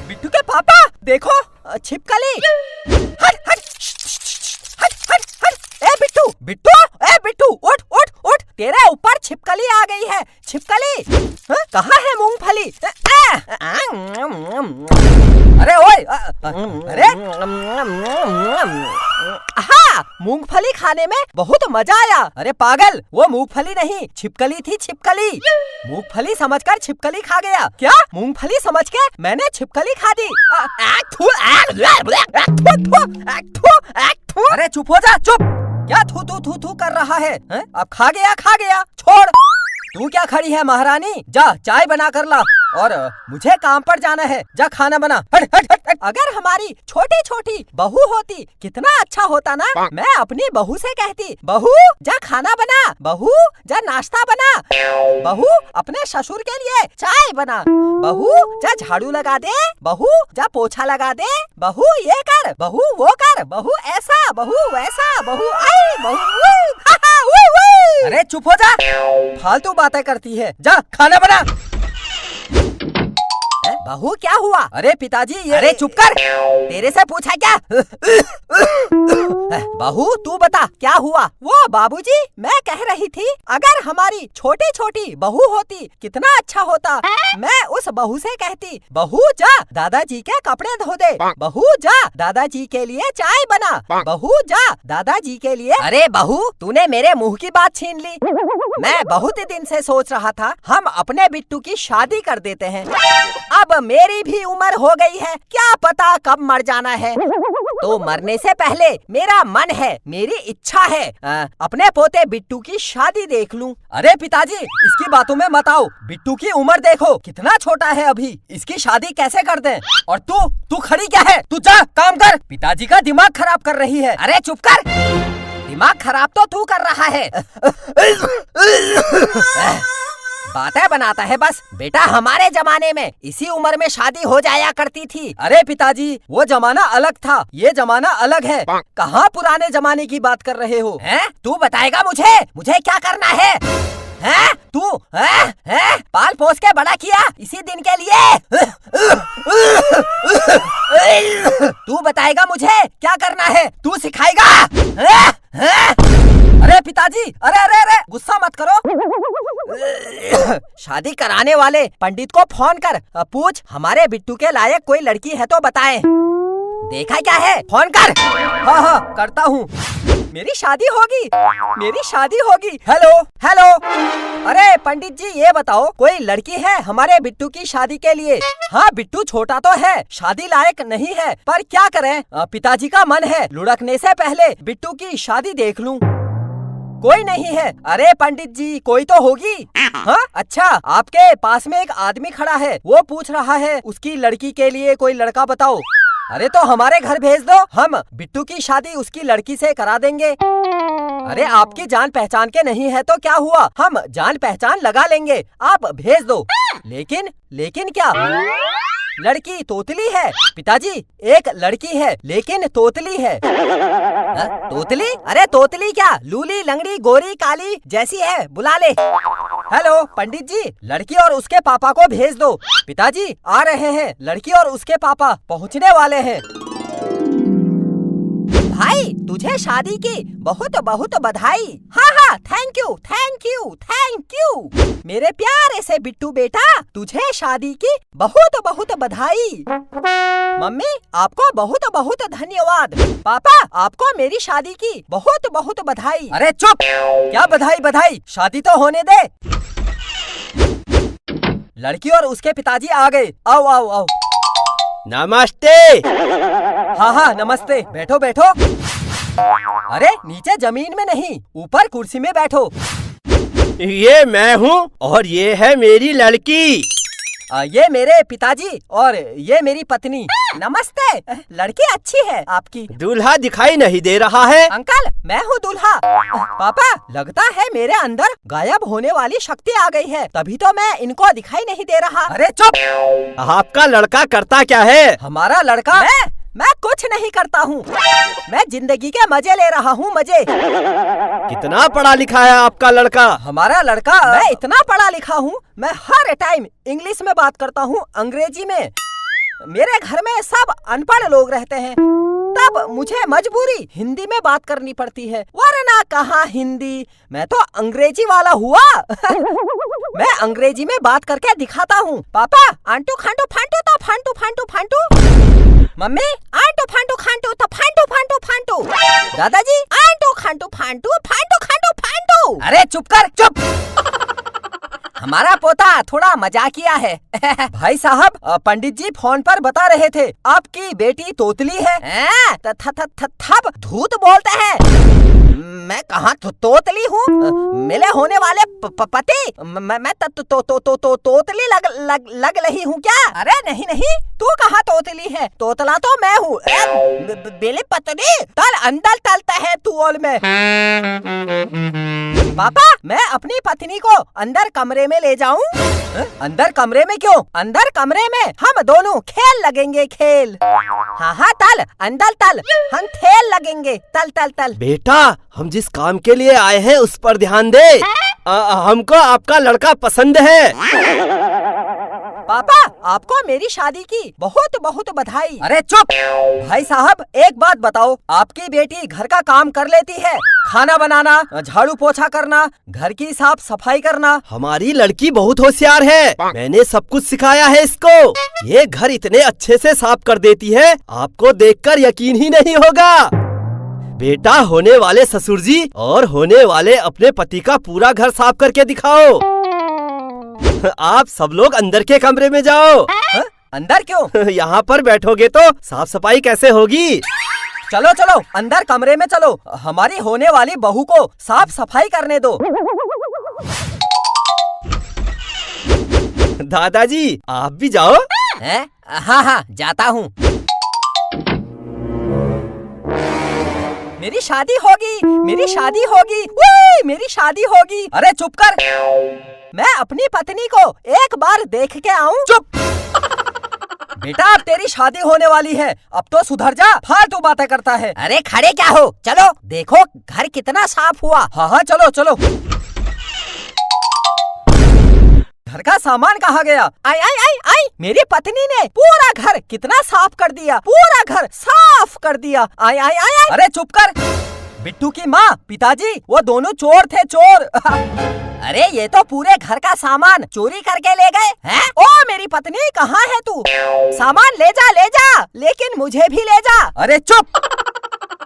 बिट्टू के पापा देखो छिपकली। हट हट हट हट हट। ए बिट्टू बिट्टू, ए बिट्टू उठ उठ उठ, तेरे ऊपर छिपकली आ गई है। छिपकली कहाँ है मूंगफली? अरे ओए अरे हाँ, मूंगफली खाने में बहुत मजा आया। अरे पागल, वो मूंगफली नहीं छिपकली थी, छिपकली। मूंगफली समझकर छिपकली खा गया। क्या? मूंगफली समझ के मैंने छिपकली खा दी। अरे चुप हो जा, चुप। क्या थू थू थू थू कर रहा है? अब खा गया, छोड़। तू क्या खड़ी है महारानी? जा चाय बना कर ला, और मुझे काम पर जाना है। जा खाना बना। हट हट हट हट। अगर हमारी छोटी छोटी बहू होती कितना अच्छा होता ना। मैं अपनी बहू से कहती, बहू जा खाना बना, बहू जा नाश्ता बना, बहू अपने ससुर के लिए चाय बना, बहू जा झाड़ू लगा दे, बहू जा पोछा लगा दे, बहू ये कर, बहू वो कर, बहू ऐसा, बहू वैसा, बहू आई, बहू। अरे चुप हो जा, फालतू बातें करती है। जा खाना बना। बहू क्या हुआ? अरे पिताजी ये। अरे चुप कर, तेरे से पूछा क्या? बहू तू बता क्या हुआ? वो बाबूजी मैं कह रही थी, अगर हमारी छोटी छोटी बहू होती कितना अच्छा होता। मैं उस बहू से कहती, बहू जा दादाजी के कपड़े धो दे, बहू जा दादाजी के लिए चाय बना, बहू जा दादाजी के लिए। अरे बहू तूने मेरे मुंह की बात छीन ली। मैं बहुत दिन से सोच रहा था हम अपने बिट्टू की शादी कर देते हैं। अब मेरी भी उम्र हो गई है, क्या पता कब मर जाना है। तो मरने से पहले मेरा मन है, मेरी इच्छा है अपने पोते बिट्टू की शादी देख लूं। अरे पिताजी इसकी बातों में मत आओ, बिट्टू की उम्र देखो कितना छोटा है अभी, इसकी शादी कैसे कर दें? और तू खड़ी क्या है? तू जा काम कर, पिताजी का दिमाग खराब कर रही है। अरे चुप कर, दिमाग खराब तो तू कर रहा है। बातें बनाता है बस। बेटा हमारे जमाने में इसी उम्र में शादी हो जाया करती थी। अरे पिताजी वो जमाना अलग था, ये जमाना अलग है। कहाँ पुराने जमाने की बात कर रहे हो? हैं? तू बताएगा मुझे क्या करना है? हैं? तू पाल पोस के बड़ा किया इसी दिन के लिए। तू बताएगा मुझे क्या करना है? तू सिखाएगा? अरे पिताजी अरे गुस्सा मत करो। शादी कराने वाले पंडित को फोन कर पूछ हमारे बिट्टू के लायक कोई लड़की है तो बताएं। देखा क्या है? फोन कर। हाँ करता हूँ। मेरी शादी होगी। हेलो। अरे पंडित जी ये बताओ कोई लड़की है हमारे बिट्टू की शादी के लिए? हाँ बिट्टू छोटा तो है, शादी लायक नहीं है, पर क्या करें पिताजी का मन है लुढ़कने से पहले बिट्टू की शादी देख लूं। कोई नहीं है। अरे पंडित जी कोई तो होगी। हाँ अच्छा, आपके पास में एक आदमी खड़ा है, वो पूछ रहा है उसकी लड़की के लिए कोई लड़का बताओ। अरे तो हमारे घर भेज दो, हम बिट्टू की शादी उसकी लड़की से करा देंगे। अरे आपकी जान पहचान के नहीं है तो क्या हुआ, हम जान पहचान लगा लेंगे, आप भेज दो। लेकिन क्या? लड़की तोतली है पिताजी, एक लड़की है लेकिन तोतली है। तोतली? अरे तोतली क्या, लूली लंगड़ी गोरी काली जैसी है, बुला ले। हेलो पंडित जी लड़की और उसके पापा को भेज दो। पिताजी आ रहे हैं, लड़की और उसके पापा पहुँचने वाले हैं। भाई तुझे शादी की बहुत बहुत बधाई। हाँ थैंक यू मेरे प्यारे से बिट्टू बेटा, तुझे शादी की बहुत बहुत बधाई। मम्मी आपको बहुत बहुत धन्यवाद। पापा आपको मेरी शादी की बहुत बहुत बधाई। अरे चुप, क्या बधाई, शादी तो होने दे। लड़की और उसके पिताजी आ गए। आओ। नमस्ते। हाँ नमस्ते, बैठो। अरे नीचे जमीन में नहीं, ऊपर कुर्सी में बैठो। ये मैं हूँ और ये है मेरी लड़की। ये मेरे पिताजी और ये मेरी पत्नी। नमस्ते, लड़की अच्छी है आपकी। दूल्हा दिखाई नहीं दे रहा है। अंकल मैं हूँ दूल्हा। पापा लगता है मेरे अंदर गायब होने वाली शक्ति आ गई है, तभी तो मैं इनको दिखाई नहीं दे रहा। अरे चुप। आपका लड़का करता क्या है? हमारा लड़का मैं कुछ नहीं करता हूँ। मैं जिंदगी के मजे ले रहा हूँ, मजे। कितना पढ़ा लिखा है आपका लड़का? हमारा लड़का? मैं इतना पढ़ा लिखा हूँ, मैं हर टाइम इंग्लिश में बात करता हूँ, अंग्रेजी में। मेरे घर में सब अनपढ़ लोग रहते हैं, तब मुझे मजबूरी हिंदी में बात करनी पड़ती है, वरना कहाँ हिंदी, मैं तो अंग्रेजी वाला हुआ। मैं अंग्रेजी में बात करके दिखाता हूँ। पापा, आंटू खांटू फांटू तो फांटू फांटू फांटू। मम्मी, आंटू फांटू खांटू तो फांटू फांटू फांटू। दादाजी, आंटू खांटू फांटू फांटू खांटू फांटू। अरे चुप कर, चुप। हमारा पोता थोड़ा मजाकिया है। भाई साहब, पंडित जी फोन पर बता रहे थे आपकी बेटी तोतली है। थप धूत बोलते हैं। मैं कहाँ तोतली हूँ? मिले होने वाले पति मैं तोतली लग रही हूँ क्या? अरे नहीं नहीं, तू कहाँ तोतली है? तोतला तो मैं हूँ। बेले पतली तल अंदर तलता है तू ओल में। पापा, मैं अपनी पत्नी को अंदर कमरे में ले जाऊं? अंदर कमरे में क्यों? अंदर कमरे में हम दोनों खेल लगेंगे, खेल। हाँ तल, अंदर तल, हम खेल लगेंगे, तल तल तल। बेटा, हम जिस काम के लिए आए हैं उस पर ध्यान दे। हमको आपका लड़का पसंद है। पापा, आपको मेरी शादी की बहुत बहुत बधाई। अरे चुप। भाई साहब, एक बात बताओ, आपकी बेटी घर का काम कर लेती है? खाना बनाना, झाड़ू पोछा करना, घर की साफ सफाई करना? हमारी लड़की बहुत होशियार है, मैंने सब कुछ सिखाया है इसको। ये घर इतने अच्छे से साफ कर देती है, आपको देखकर यकीन ही नहीं होगा। बेटा, होने वाले ससुर जी और होने वाले अपने पति का पूरा घर साफ करके दिखाओ। आप सब लोग अंदर के कमरे में जाओ। अंदर क्यों? यहाँ पर बैठोगे तो साफ सफाई कैसे होगी? चलो चलो, अंदर कमरे में चलो, हमारी होने वाली बहू को साफ सफाई करने दो। दादाजी, आप भी जाओ। हाँ, जाता हूँ। मेरी शादी होगी, मेरी शादी होगी, मेरी शादी होगी। अरे चुप कर। मैं अपनी पत्नी को एक बार देख के आऊं? चुप। बेटा, अब तेरी शादी होने वाली है, अब तो सुधर जा, फालतू बातें करता है। अरे खड़े क्या हो, चलो देखो घर कितना साफ हुआ। हाँ चलो चलो। घर का सामान कहाँ गया? आई आई आई आई, मेरी पत्नी ने पूरा घर कितना साफ कर दिया, पूरा घर साफ कर दिया। आई आई आई आई। अरे चुप कर। बिट्टू की माँ, पिताजी, वो दोनों चोर थे, चोर। अरे ये तो पूरे घर का सामान चोरी करके ले गए हैं। ओ मेरी पत्नी, कहाँ है तू? सामान ले जा, लेकिन मुझे भी ले जा। अरे चुप।